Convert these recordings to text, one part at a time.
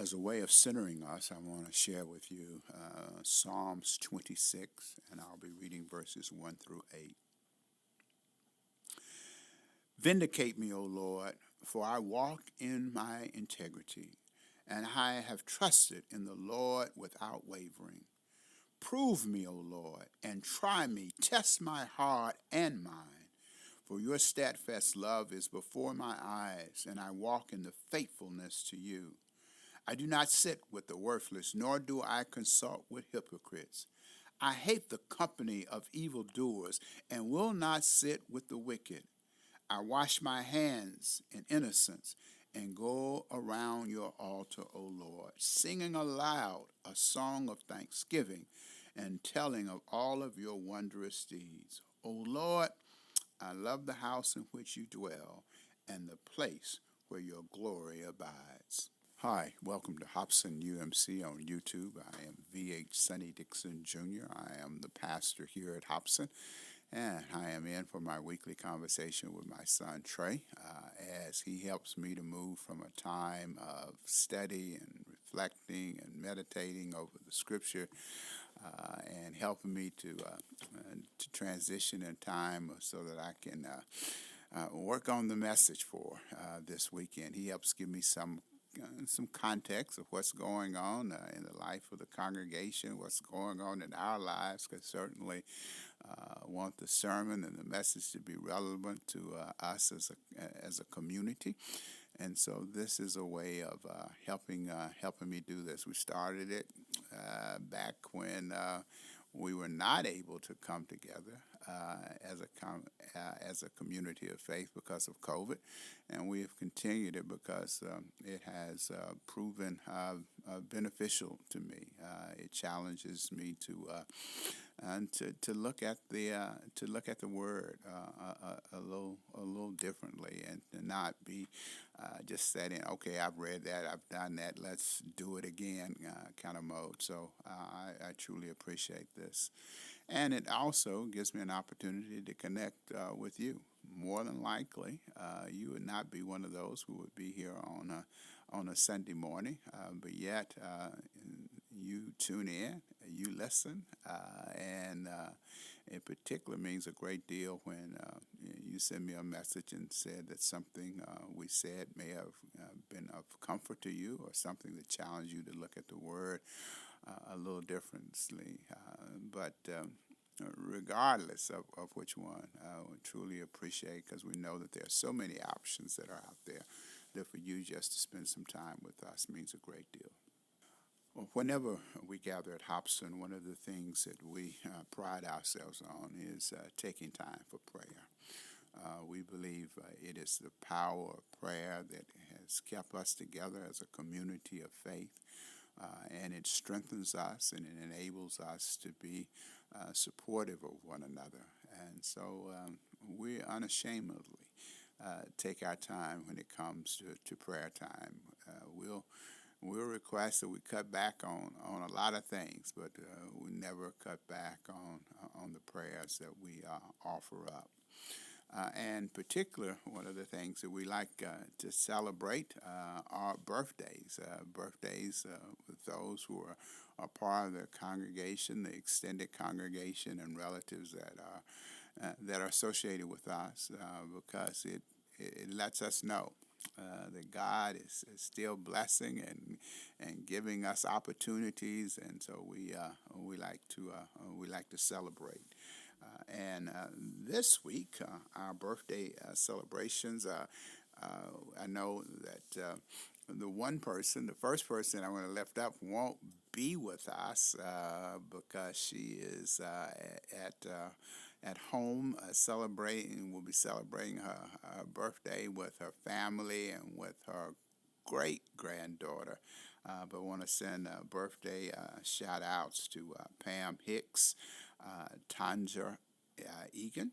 As a way of centering us, I want to share with you Psalms 26, and I'll be reading verses 1 through 8. Vindicate me, O Lord, for I walk in my integrity, and I have trusted in the Lord without wavering. Prove me, O Lord, and try me. Test my heart and mind. For your steadfast love is before my eyes, and I walk in the faithfulness to you. I do not sit with the worthless, nor do I consult with hypocrites. I hate the company of evildoers, and will not sit with the wicked. I wash my hands in innocence, and go around your altar, O Lord, singing aloud a song of thanksgiving, and telling of all of your wondrous deeds. O Lord, I love the house in which you dwell, and the place where your glory abides. Hi, welcome to Hobson UMC on YouTube. I am VHD Jr. I am the pastor here at Hobson, and I am in for my weekly conversation with my son Trey as he helps me to move from a time of study and reflecting and meditating over the scripture and helping me to transition in time so that I can work on the message for this weekend. He helps give me some context of what's going on in the life of the congregation, what's going on in our lives, because certainly want the sermon and the message to be relevant to us as a community. And so this is a way of helping me do this. We started it back when we were not able to come together as a community of faith because of COVID, and we have continued it because it has proven beneficial to me. It challenges me to look at the word a little differently, and to not be just setting, okay, I've read that, I've done that, let's do it again kind of mode. So I truly appreciate this. And it also gives me an opportunity to connect with you. More than likely, you would not be one of those who would be here on a Sunday morning, but yet you tune in, you listen, and in particular means a great deal when you send me a message and said that something we said may have been of comfort to you, or something that challenged you to look at the Word a little differently. But regardless of which one, we truly appreciate, because we know that there are so many options that are out there, that for you just to spend some time with us means a great deal. Well, whenever we gather at Hobson, one of the things that we pride ourselves on is taking time for prayer. We believe it is the power of prayer that has kept us together as a community of faith, and it strengthens us and it enables us to be supportive of one another. And so we unashamedly take our time when it comes to prayer time. We'll request that we cut back on a lot of things, but we never cut back on the prayers that we offer up. And particular, one of the things that we like to celebrate are birthdays. Birthdays with those who are part of the congregation, the extended congregation, and relatives that are associated with us, because it lets us know that God is still blessing and giving us opportunities, and so we like to celebrate. And this week, our birthday celebrations. I know that the first person I want to lift up, won't be with us because she is at home celebrating. Will be celebrating her birthday with her family and with her great granddaughter. But I want to send birthday shout outs to Pam Hicks, Tanja Egan,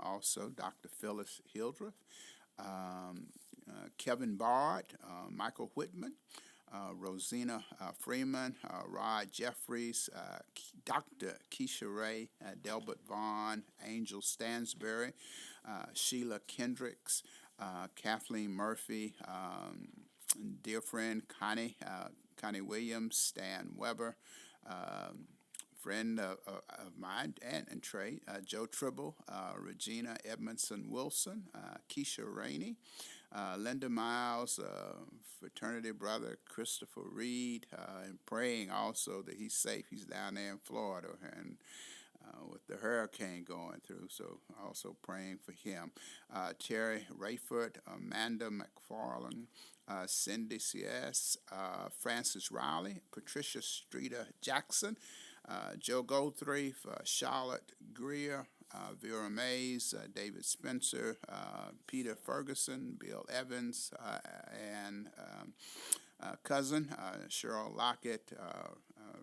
also Dr. Phyllis Hildreth, Kevin Bard, Michael Whitman, Rosina Freeman, Rod Jeffries, Dr. Keisha Ray, Delbert Vaughn, Angel Stansberry, Sheila Kendricks, Kathleen Murphy, dear friend Connie Williams, Stan Weber, friend of mine and Trey, Joe Tribble, Regina Edmondson Wilson, Keisha Rainey, Linda Miles, fraternity brother Christopher Reed, and praying also that he's safe. He's down there in Florida and with the hurricane going through, so also praying for him. Terry Rayford, Amanda McFarland, Cindy C.S., Francis Riley, Patricia Streeter Jackson, Joe Goldthreif, Charlotte Greer, Vera Mays, David Spencer, Peter Ferguson, Bill Evans, and cousin Cheryl Lockett,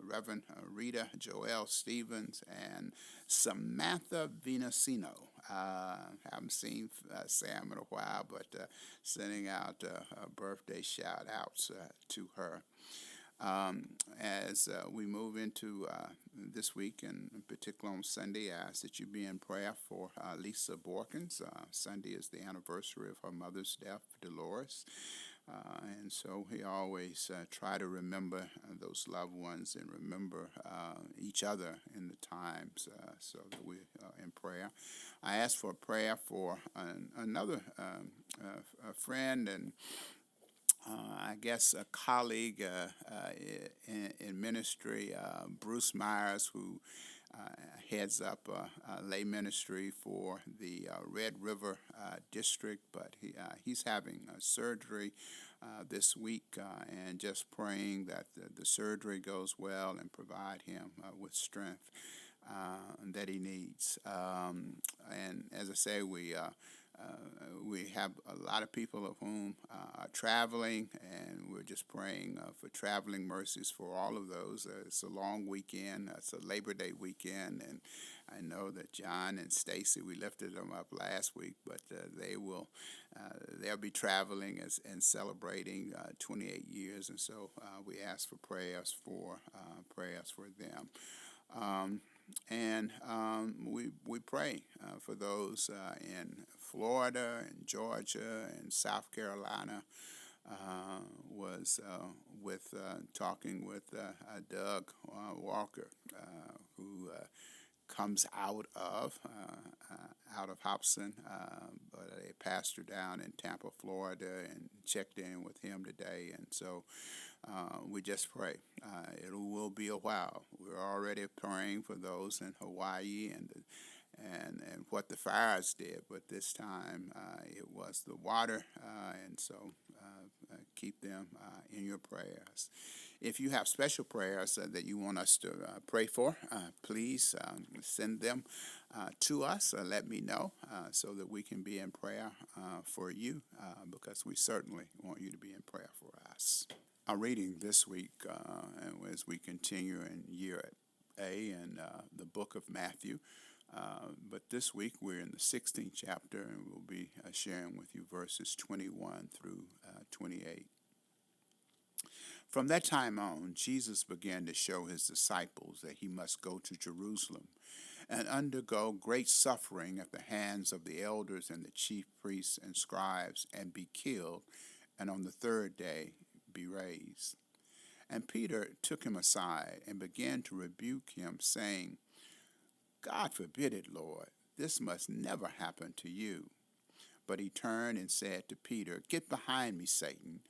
Reverend Rita Joelle Stevens, and Samantha Venasino. Haven't seen Sam in a while, but sending out birthday shout-outs to her. As we move into this week, and in particular on Sunday, I ask that you be in prayer for Lisa Borkins. Sunday is the anniversary of her mother's death, Dolores. And so we always try to remember those loved ones and remember each other in the times so that we are in prayer. I ask for prayer for another friend and I guess a colleague in ministry, Bruce Myers, who heads up lay ministry for the Red River District, but he's having surgery this week, and just praying that the surgery goes well and provide him with strength that he needs. And as I say, we have a lot of people of whom are traveling, and we're just praying for traveling mercies for all of those. It's a long weekend. It's a Labor Day weekend, and I know that John and Stacy, we lifted them up last week, but they'll be traveling and celebrating 28 years, and so we ask for prayers for them. And we pray for those in Florida and Georgia and South Carolina. Was talking with Doug Walker, who comes out of Hobson, but a pastor down in Tampa, Florida, and checked in with him today. And so we just pray. It will be a while. We're already praying for those in Hawaii and what the fires did, but this time it was the water, and so keep them in your prayers. If you have special prayers that you want us to pray for, please send them to us. Let me know so that we can be in prayer for you, because we certainly want you to be in prayer for us. Our reading this week, as we continue in year A in the book of Matthew, but this week we're in the 16th chapter, and we'll be sharing with you verses 21 through 28. From that time on, Jesus began to show his disciples that he must go to Jerusalem and undergo great suffering at the hands of the elders and the chief priests and scribes, and be killed, and on the third day be raised. And Peter took him aside and began to rebuke him, saying, God forbid it, Lord. This must never happen to you. But he turned and said to Peter, Get behind me, Satan.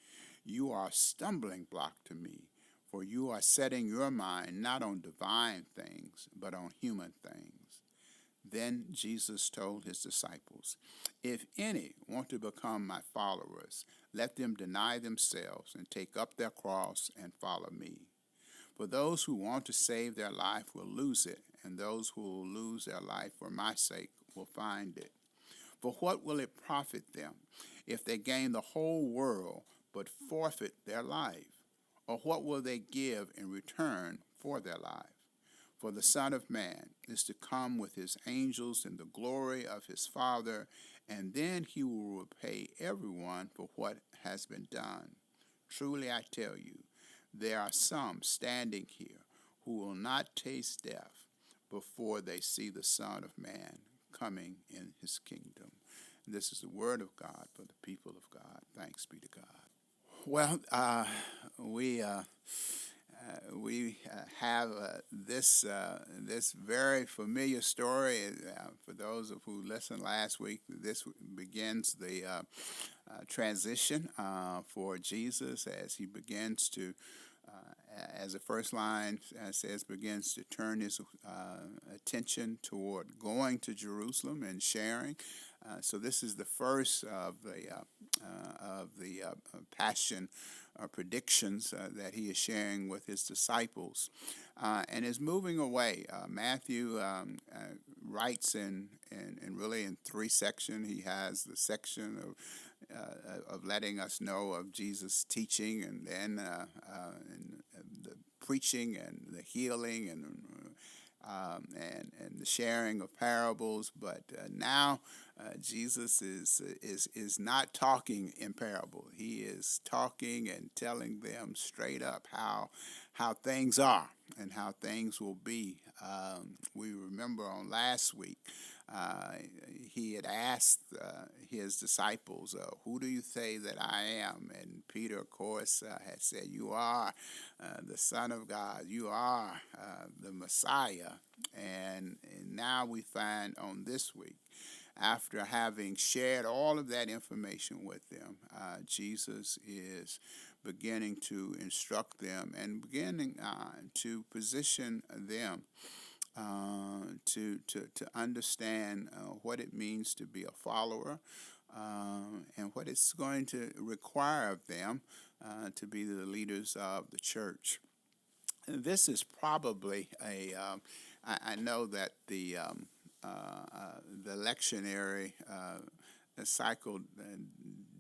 You are a stumbling block to me, for you are setting your mind not on divine things, but on human things. Then Jesus told his disciples, If any want to become my followers, let them deny themselves and take up their cross and follow me. For those who want to save their life will lose it, and those who will lose their life for my sake will find it. For what will it profit them if they gain the whole world but forfeit their life? Or what will they give in return for their life? For the Son of Man is to come with his angels in the glory of his Father, and then he will repay everyone for what has been done. Truly I tell you, there are some standing here who will not taste death before they see the Son of Man coming in his kingdom. This is the word of God for the people of God. Thanks be to God. Well, we have this very familiar story. For those of who listened last week, this begins the transition for Jesus as he begins to, as the first line says, begins to turn his attention toward going to Jerusalem and sharing. So this is the first of the passion predictions that he is sharing with his disciples, and is moving away. Matthew writes in really in three sections. He has the section of letting us know of Jesus' teaching, and then the preaching and the healing and the sharing of parables. But now Jesus is not talking in parable. He is talking and telling them straight up how things are and how things will be. We remember on last week he had asked his disciples, "Who do you say that I am?" And Peter, of course, had said, "You are the Son of God. You are the Messiah." And now we find on this week, after having shared all of that information with them, Jesus is beginning to instruct them and beginning to position them to understand what it means to be a follower, and what it's going to require of them to be the leaders of the church. This is probably I know that the lectionary cycle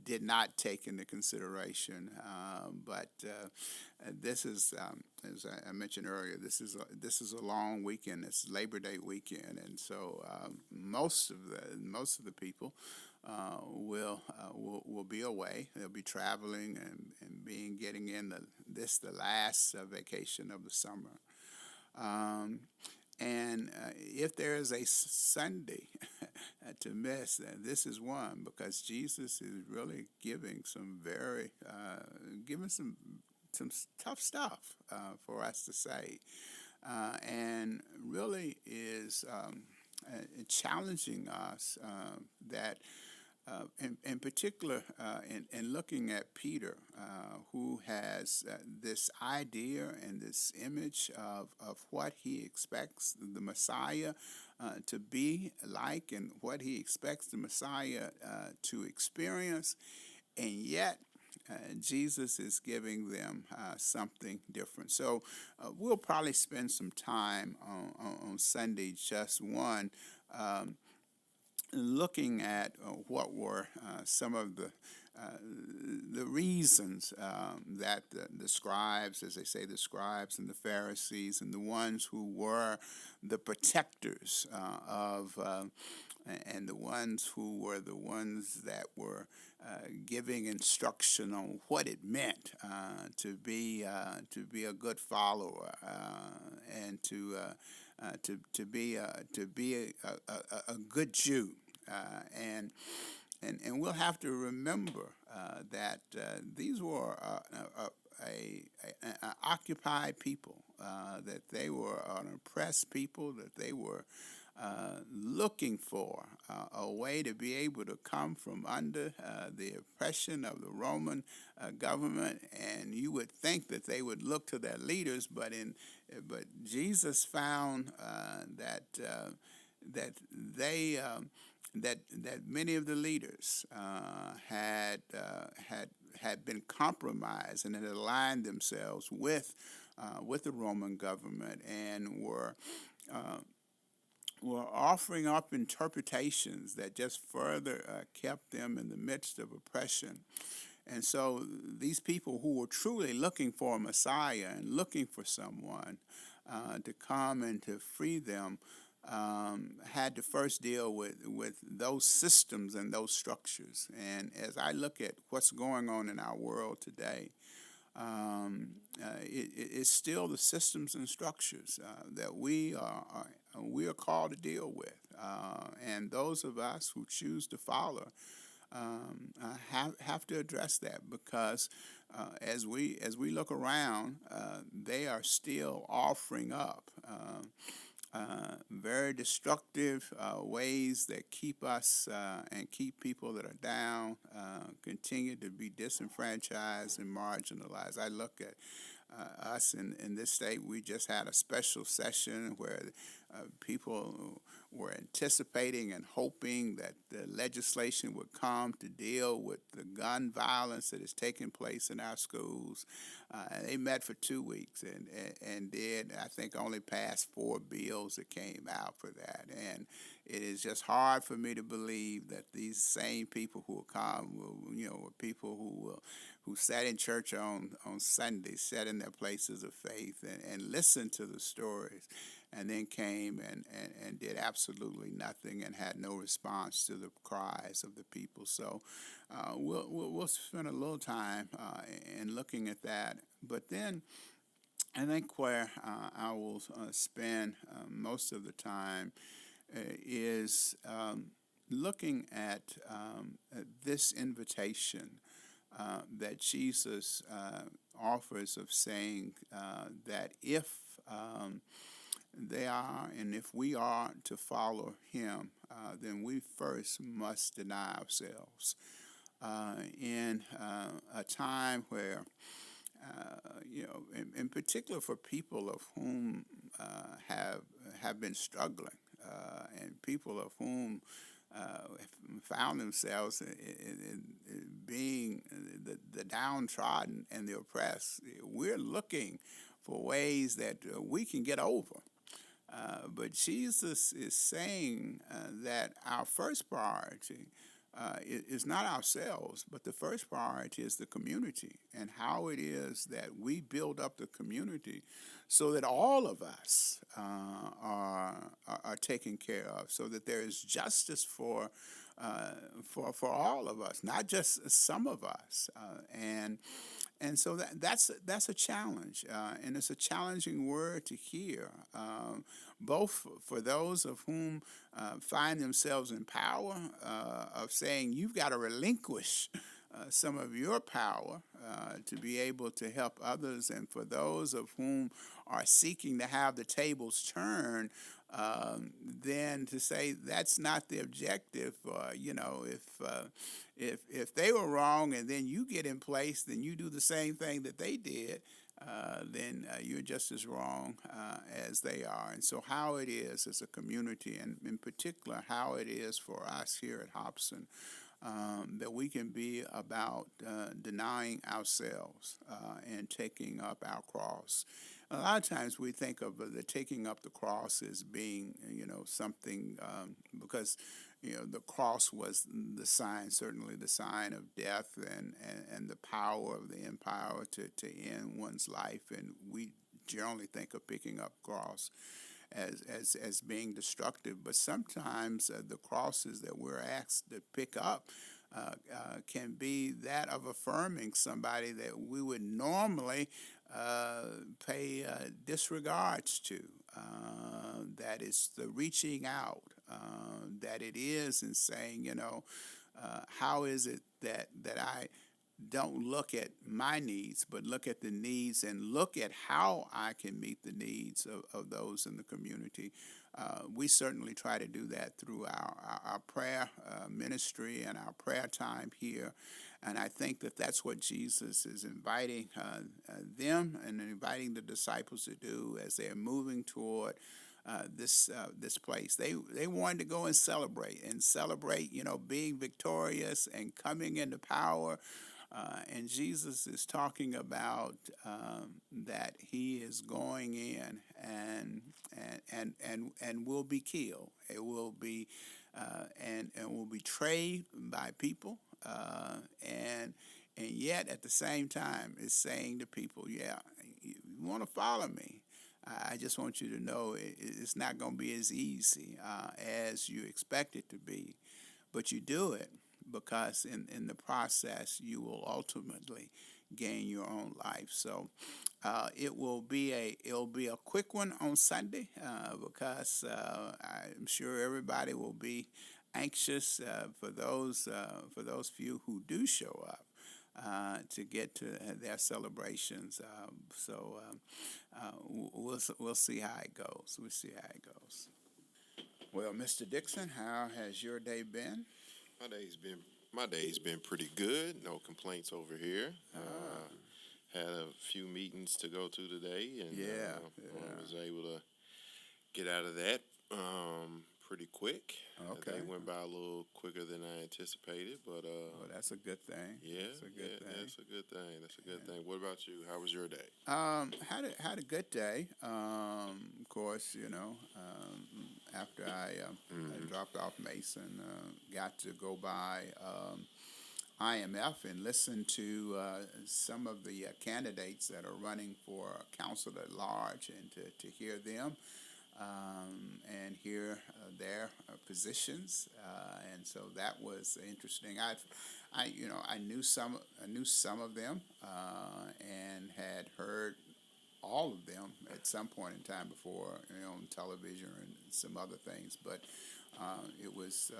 did not take into consideration, but this is, as I mentioned earlier, this is a long weekend. It's Labor Day weekend, and so most of the people will be away. They'll be traveling and getting in the last vacation of the summer. And if there is a Sunday to miss, this is one, because Jesus is really giving some tough stuff for us to say, and really is challenging us that. In particular, in looking at Peter, who has this idea and this image of what he expects the Messiah to be like, and what he expects the Messiah to experience, and yet Jesus is giving them something different. So we'll probably spend some time on Sunday, just one, looking at what were some of the reasons that the scribes, as they say, the scribes and the Pharisees, and the ones who were the protectors and the ones who were the ones that were giving instruction on what it meant to be a good follower, and to be a good Jew, and we'll have to remember that these were an occupied people, that they were an oppressed people, that they were looking for a way to be able to come from under the oppression of the Roman government. And you would think that they would look to their leaders, but Jesus found that they that many of the leaders had been compromised and had aligned themselves with the Roman government, and were offering up interpretations that just further kept them in the midst of oppression. And so these people who were truly looking for a Messiah and looking for someone to come and to free them had to first deal with those systems and those structures. And as I look at what's going on in our world today, it's still the systems and structures that we are called to deal with, and those of us who choose to follow have to address that, because as we look around, they are still offering up very destructive ways that keep us and keep people that are down continue to be disenfranchised and marginalized. I look at us in this state. We just had a special session where people were anticipating and hoping that the legislation would come to deal with the gun violence that is taking place in our schools. They met for 2 weeks and did, I think, only passed 4 bills that came out for that. And it is just hard for me to believe that these same people who will come were people who sat in church on Sunday, sat in their places of faith and listened to the stories, and then came and did absolutely nothing and had no response to the cries of the people. So we'll spend a little time in looking at that. But then I think where I will spend most of the time is looking at this invitation that Jesus offers of saying that if they are and if we are to follow him, then we first must deny ourselves. In a time where, in particular for people of whom have been struggling, and people of whom found themselves in being the downtrodden and the oppressed, we're looking for ways that we can get over. But Jesus is saying that our first priority is not ourselves, but the first priority is the community and how it is that we build up the community so that all of us are taken care of, so that there is justice for all of us, not just some of us, and so that's a challenge, and it's a challenging word to hear, both for those of whom find themselves in power, of saying you've got to relinquish some of your power to be able to help others, and for those of whom are seeking to have the tables turned, then to say that's not the objective. If they were wrong and then you get in place, then you do the same thing that they did. Then you're just as wrong as they are. And so how it is as a community, and in particular how it is for us here at Hobson, that we can be about denying ourselves and taking up our cross. A lot of times we think of the taking up the cross as being, something because, the cross was the sign, certainly the sign of death and the power of the empire to end one's life. And we generally think of picking up cross as being destructive. But sometimes the crosses that we're asked to pick up can be that of affirming somebody that we would normally pay disregards to. That is the reaching out. That it is in saying, how is it that I don't look at my needs, but look at the needs and look at how I can meet the needs of those in the community. We certainly try to do that through our prayer ministry and our prayer time here. And I think that that's what Jesus is inviting them and inviting the disciples to do as they're moving toward this place. They wanted to go and celebrate, being victorious and coming into power. And Jesus is talking about that he is going in and will be killed. It will be and will be betrayed by people, and yet at the same time is saying to people, yeah, you want to follow me. I just want you to know it's not going to be as easy as you expect it to be, but you do it because in the process you will ultimately gain your own life. So it'll be a quick one on Sunday because I'm sure everybody will be anxious for those few who do show up. to get to their celebrations. We'll see how it goes. We'll see how it goes. Well, Mr. Dixon, how has your day been? My day's been my day's been pretty good. No complaints over here. Had a few meetings to go to today, and Yeah, I was able to get out of that pretty quick. Okay. They went by a little quicker than I anticipated, but Well, that's a good thing. yeah, That's a good thing. that's a good thing. That's a good thing. What about you? How was your day? Had a good day. Of course, after I dropped off Mason, got to go by IMF and listen to some of the candidates that are running for council at large, and to hear them and hear their positions, and so that was interesting. I knew some of them and had heard all of them at some point in time before, on television and some other things. But it was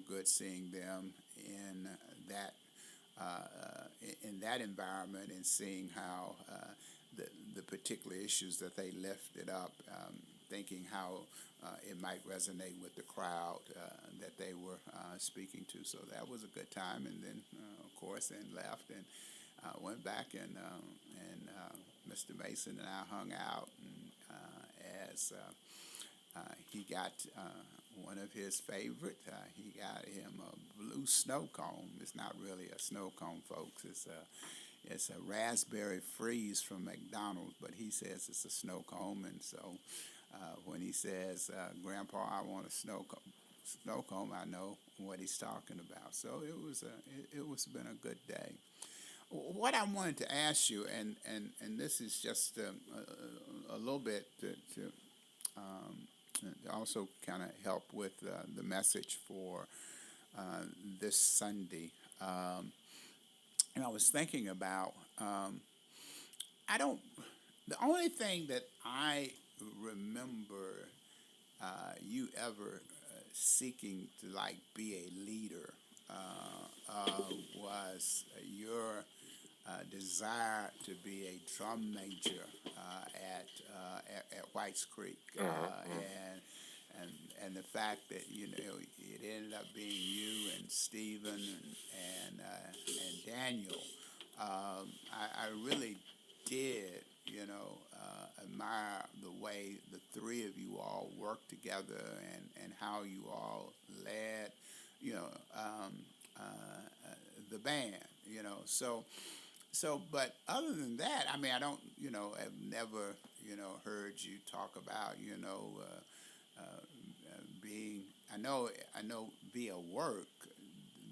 good seeing them in that environment, and seeing how the particular issues that they lifted up, thinking how it might resonate with the crowd that they were speaking to. So that was a good time. And then, of course, then left and went back, and Mr. Mason and I hung out, and as he got one of his favorite. He got him a blue snow cone. It's not really a snow cone, folks. It's a raspberry freeze from McDonald's, but he says it's a snow cone. And so when he says, "Grandpa, I want a snow cone," I know what he's talking about. So it was been a good day. What I wanted to ask you, and this is just a little bit to also kind of help with the message for this Sunday. And I was thinking about, I don't, the only thing that I remember you ever seeking to like be a leader was your desire to be a drum major at Whites Creek, and the fact that it ended up being you and Stephen and Daniel. I really did admire the way the three of you all worked together, and how you all led the band. But other than that, I mean, I don't, have never, heard you talk about, being. I know via work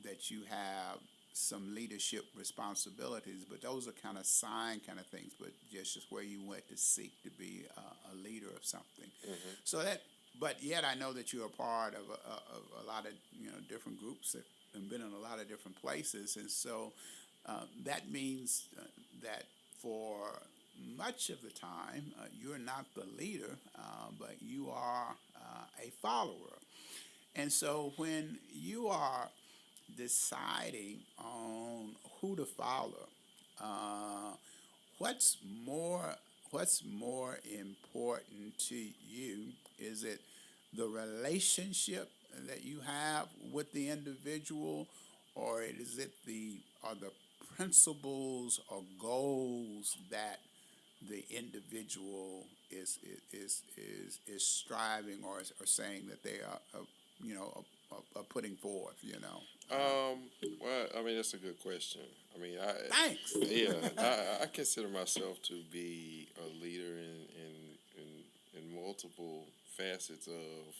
that you have some leadership responsibilities, but those are kind of sign kind of things. But just where you went to seek to be a leader of something. So that, but yet I know that you're a part of a lot of different groups that and been in a lot of different places, and so. That means that for much of the time, you're not the leader, but you are a follower. And so when you are deciding on who to follow, what's more what's more important to you? Is it the relationship that you have with the individual, or is it the principles or goals that the individual is striving, or saying that they are putting forth? Well, I mean, that's a good question. I mean, Thanks. yeah, I consider myself to be a leader in multiple facets of,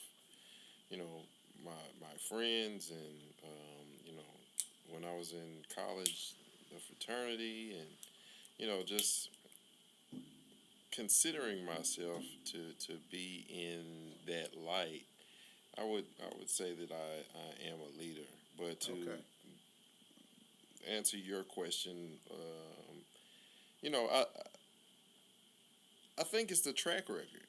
my friends, and when I was in college, the fraternity, and just considering myself to be in that light. I would say that I am a leader, but to Okay. answer your question, I think it's the track record,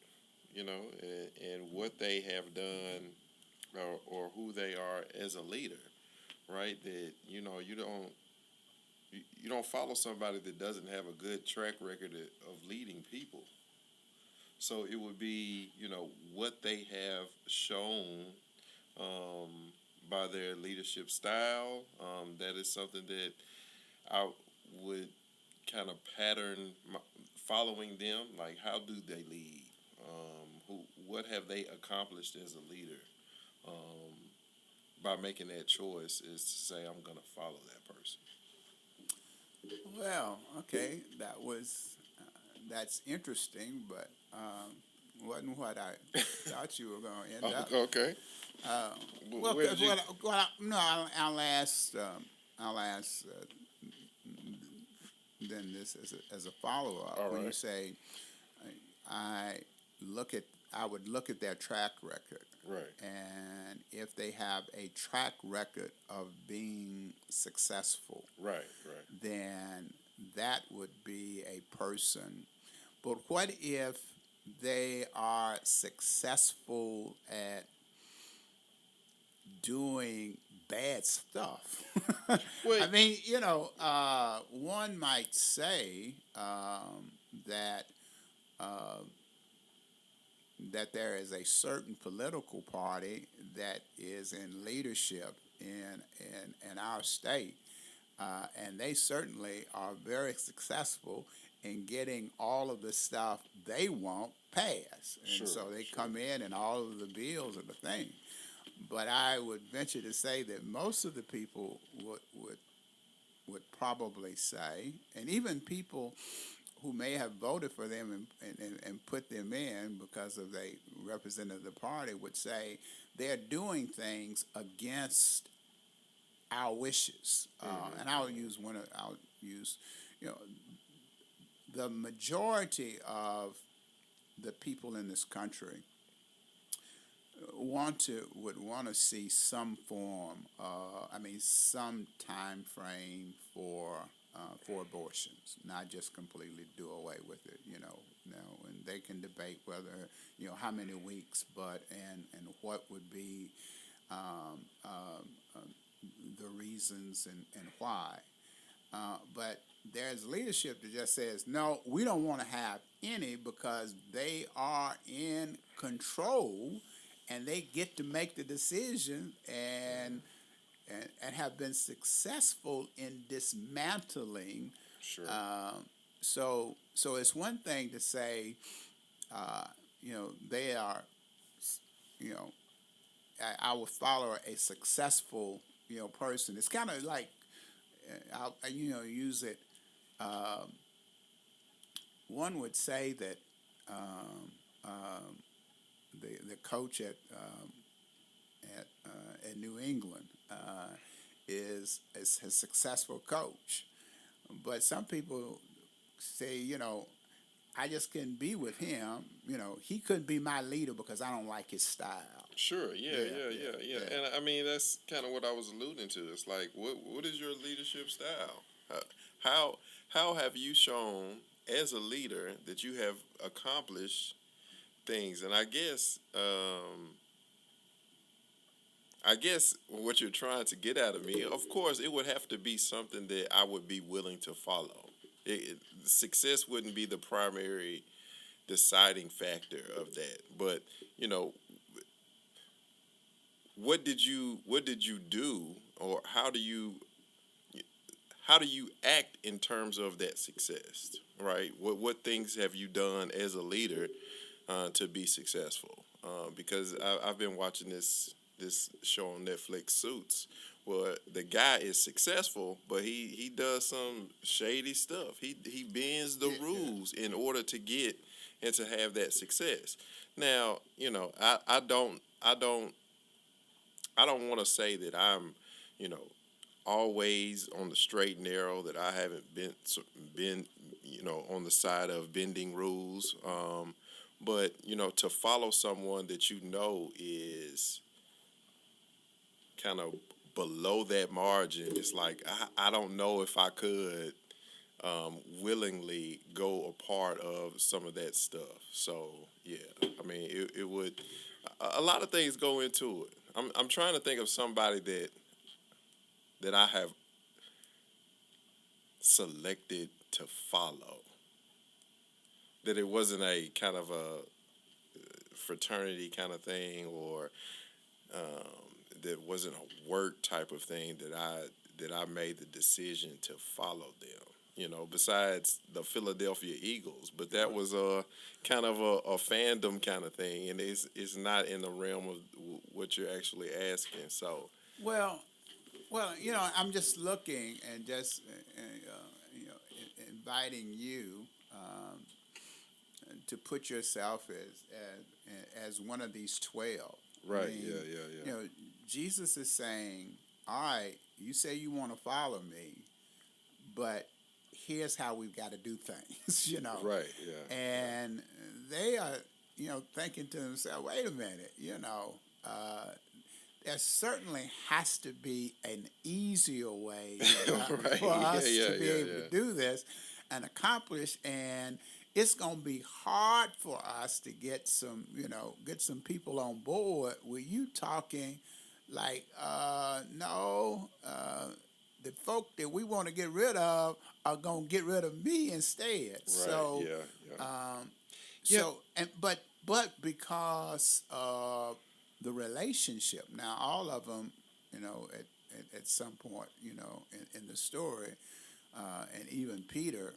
and what they have done, or who they are as a leader, right? That you don't you don't follow somebody that doesn't have a good track record of leading people. So it would be, what they have shown um, by their leadership style. That is something that I would kind of pattern following them. Like, how do they lead? What have they accomplished as a leader? Um, by making that choice is to say, I'm going to follow that person. Well, okay, that's interesting, but wasn't what I thought you were going to end up. Okay. Uh, well, Where because did you? no, I'll ask then this as a follow up. All When you right. say I I would look at their track record, Right. and if they have a track record of being successful, Right. Right. then that would be a person. But what if they are successful at doing bad stuff? I Wait. mean, one might say that uh, that there is a certain political party that is in leadership in our state, and they certainly are very successful in getting all of the stuff they want passed. And Sure. so they Sure. come in and all of the bills are the thing. But I would venture to say that most of the people would probably say, and even people who may have voted for them and put them in because of they represented the party would say they're doing things against our wishes. And I'll use, you know, the majority of the people in this country would want to see some form, some time frame for abortions, not just completely do away with it. And they can debate whether how many weeks, but and what would be um, um, um, the reasons and why. But there's leadership that just says, no, we don't want to have any because they are in control and they get to make the decision and have been successful in dismantling. Sure. So it's one thing to say, they are, you know, I would follow a successful, person. It's kind of like, use it. Um, One would say that um, um, the coach at New England is a successful coach, but some people say, I just couldn't be with him. He couldn't be my leader because I don't like his style. Sure. Yeah. Yeah, Yeah. yeah, Yeah. Yeah. yeah. And I mean, that's kind of what I was alluding to. It's like, what is your leadership style? How how have you shown as a leader that you have accomplished things? And I guess what you're trying to get out of me, of course, it would have to be something that I would be willing to follow. Success wouldn't be the primary deciding factor of that. But you know, what did you do, or how do you act in terms of that success? Right? What things have you done as a leader to be successful? Because I've been watching this show on Netflix, Suits, where the guy is successful, but he does some shady stuff. He bends the rules in order to get and to have that success. Now, I don't want to say that I'm, you know, always on the straight and narrow. That I haven't been on the side of bending rules. But to follow someone that is kind of below that margin, it's like I don't know if I could willingly go a part of some of that stuff. So yeah, I mean, it would a lot of things go into it. I'm trying to think of somebody that I have selected to follow. That it wasn't a kind of a fraternity kind of thing, or that wasn't a work type of thing that I made the decision to follow them. Besides the Philadelphia Eagles, but that was a kind of a fandom kind of thing, and it's not in the realm of what you're actually asking. So, Well, I'm just looking and just inviting you to put yourself as one of these 12. right, I mean, yeah. Jesus is saying, "All right, you say you want to follow me, but here's how we've got to do things." Right, yeah. And they are, thinking to themselves, "Wait a minute, there certainly has to be an easier way Right, for us yeah, to be able to do this and accomplish, and it's going to be hard for us to get some people on board with you talking like, no, the folk that we want to get rid of are going to get rid of me instead." Right, So, yeah. but because of the relationship, now all of them, at some point, in the story, and even Peter,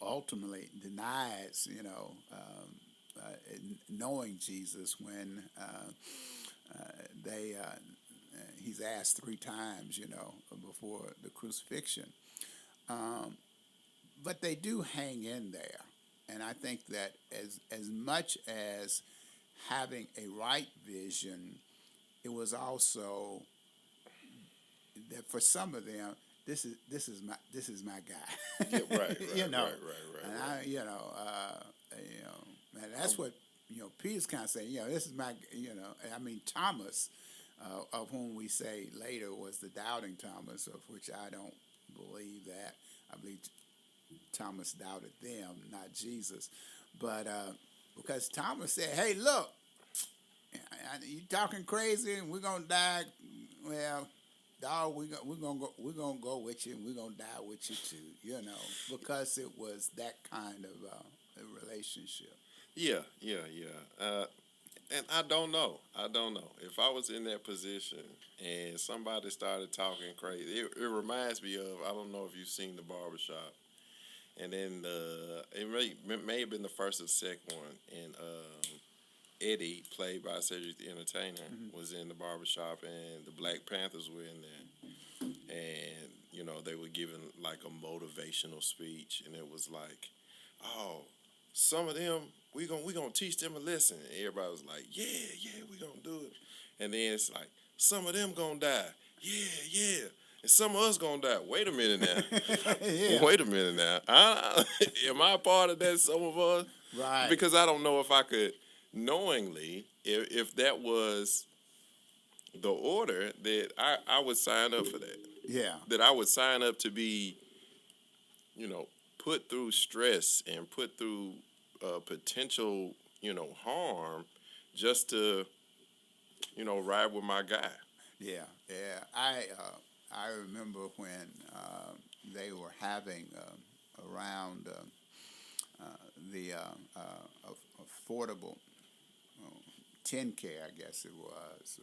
ultimately denies, knowing Jesus when he's asked 3 times, before the crucifixion. But they do hang in there, and I think that as much as having a right vision, it was also that for some of them, this is my guy. Yeah, right, And and that's what Peter's kind of saying. This is my, I mean, Thomas, of whom we say later was the doubting Thomas, of which I don't believe that. I believe Thomas doubted them, not Jesus, but because Thomas said, "Hey, look, you talking crazy, and we're gonna die. Well, dog, we're gonna go with you, and we're gonna die with you too." Because it was that kind of a relationship. Yeah. And I don't know. If I was in that position and somebody started talking crazy, it reminds me of, I don't know if you've seen The Barbershop. And then it may have been the first or the second one. And Eddie, played by Cedric the Entertainer, was in The Barbershop, and the Black Panthers were in there. And, they were giving like a motivational speech. And it was like, "Oh, some of them, we gonna teach them a lesson." And everybody was like, yeah, we gonna do it. And then it's like, "Some of them gonna die." Yeah. And some of us gonna die. Wait a minute now. Yeah. Wait a minute now. Am I a part of that, some of us? Right. Because I don't know if I could knowingly, if that was the order, that I would sign up for that. Yeah. That I would sign up to be, put through stress and put through potential, harm, just to, ride with my guy. Yeah. I remember when they were having around the affordable 10K, I guess it was,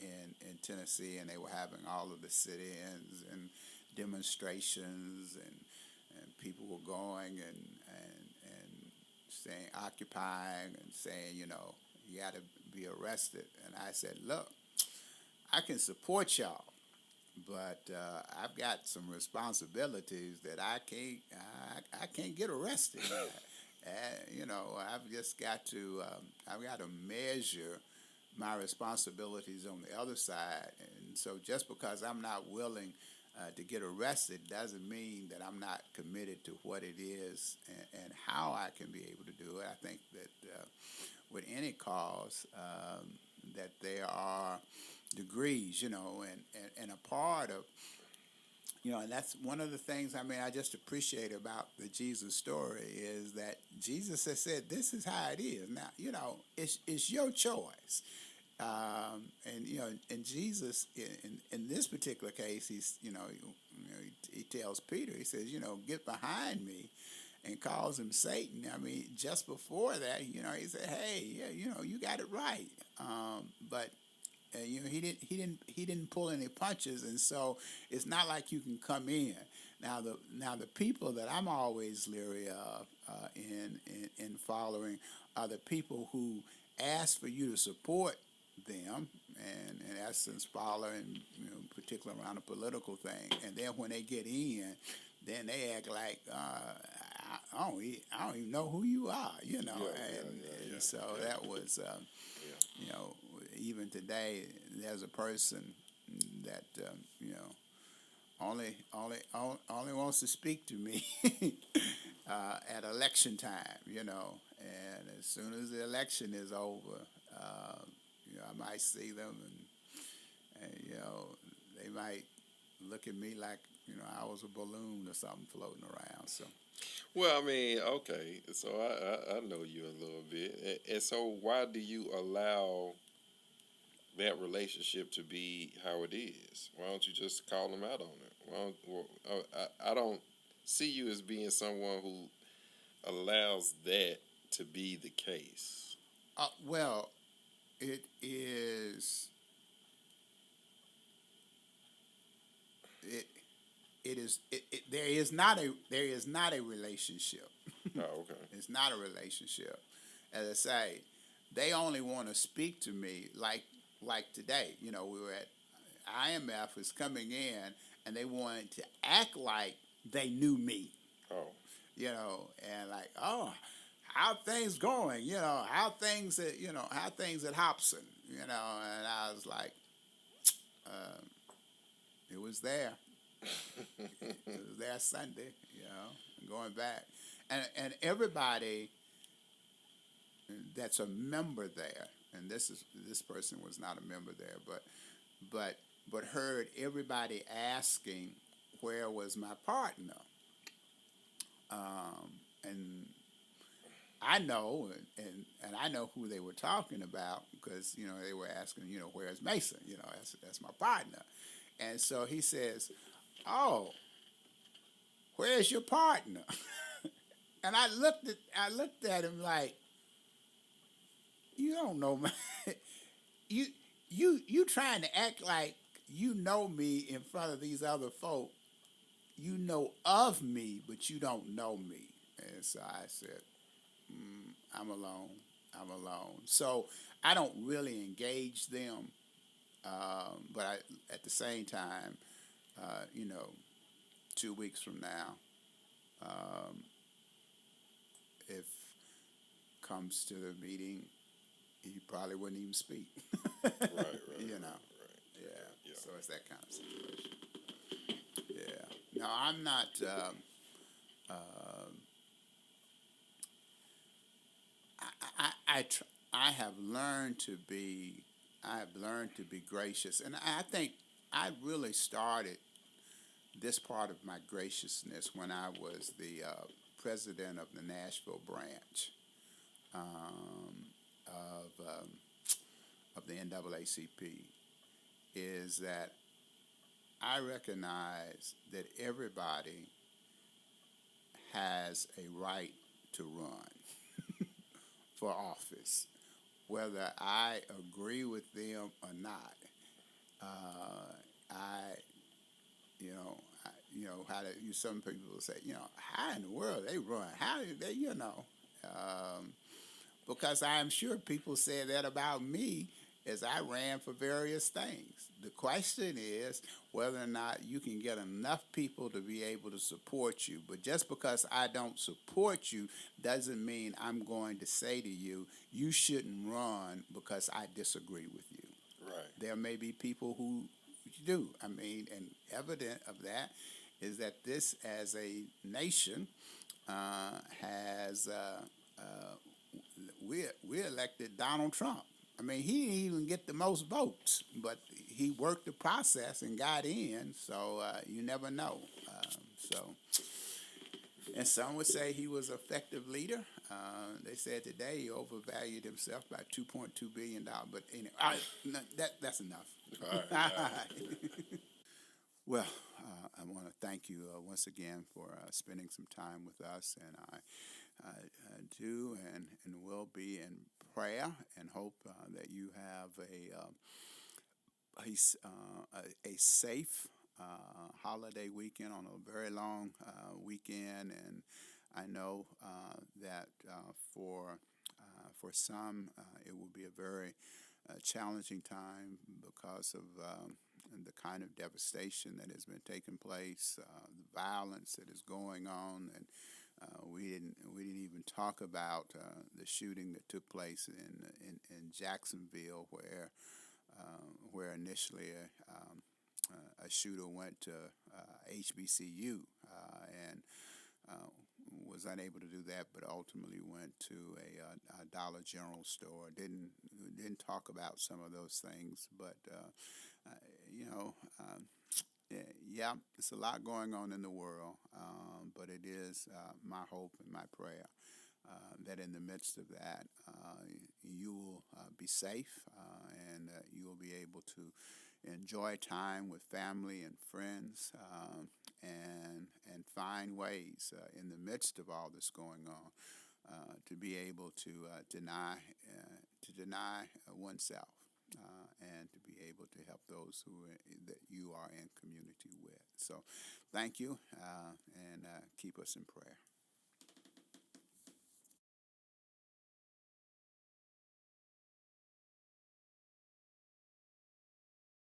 in Tennessee, and they were having all of the sit-ins and demonstrations, and people were going and saying, occupying, and saying, you got to be arrested. And I said, "Look, I can support y'all, but I've got some responsibilities that I can't get arrested." I've just got to measure my responsibilities on the other side, and so just because I'm not willing to get arrested doesn't mean that I'm not committed to what it is and how I can be able to do it. I think that with any cause, that there are degrees, and a part of, and that's one of the things, I just appreciate about the Jesus story is that Jesus has said, this is how it is. Now, it's your choice. And Jesus, in this particular case, he tells Peter, he says, get behind me, and calls him Satan. I mean, just before that, he said, hey, yeah, you got it right. But he didn't pull any punches, and so it's not like you can come in. Now the people that I'm always leery of in following are the people who ask for you to support them, and in essence following, particularly around a political thing, and then when they get in, then they act like I don't even know who you are, and so that was you know even today there's a person that only wants to speak to me at election time, and as soon as the election is over, I might see them, and they might look at me like I was a balloon or something floating around. So. Well, I mean, okay, so I know you a little bit, and so why do you allow that relationship to be how it is? Why don't you just call them out on it? I don't see you as being someone who allows that to be the case. Well, it is. There is not a relationship. Oh, okay. It's not a relationship. As I say, they only want to speak to me like today. We were at IMF was coming in, and they wanted to act like they knew me. Oh. And like, oh, how things going? How things at Hobson? And I was like, it was there. It was there Sunday, going back, and everybody that's a member there, and this person was not a member there, but heard everybody asking where was my partner, and I know, and I know who they were talking about because they were asking, where's Mason? That's my partner, and so he says, oh, where's your partner? And I looked at him like, you don't know my you trying to act like you know me in front of these other folk. You know of me, but you don't know me. And so I said, I'm alone. So I don't really engage them, but at the same time, 2 weeks from now, if comes to the meeting, he probably wouldn't even speak. Right. Yeah. So it's that kind of situation. Yeah. No, I'm not. I have learned to be. I have learned to be gracious, and I think I really started this part of my graciousness when I was the president of the Nashville branch of the NAACP. Is that I recognize that everybody has a right to run for office, whether I agree with them or not. Some people will say, how in the world they run? How did they, because I am sure people said that about me as I ran for various things. The question is whether or not you can get enough people to be able to support you. But just because I don't support you doesn't mean I'm going to say to you, you shouldn't run because I disagree with you. Right. There may be people who do. I mean, and evident of that is that this, as a nation, we elected Donald Trump. I mean, he didn't even get the most votes, but he worked the process and got in. So you never know. And some would say he was an effective leader. They said today he overvalued himself by $2.2 billion. But anyway, that's enough. All right. Well, I want to thank you once again for spending some time with us, and I do and will be in prayer and hope that you have a safe holiday weekend on a very long weekend, and I know that for some it will be a very challenging time because of the kind of devastation that has been taking place, the violence that is going on, and we didn't even talk about the shooting that took place in Jacksonville, where initially a shooter went to HBCU and uh, was unable to do that, but ultimately went to a Dollar General store. Didn't talk about some of those things, but uh, you know. Yeah, it's a lot going on in the world, but it is my hope and my prayer that in the midst of that, you will be safe and you will be able to enjoy time with family and friends, and find ways in the midst of all this going on to be able to deny oneself. And to be able to help those that you are in community with. So, thank you, and keep us in prayer.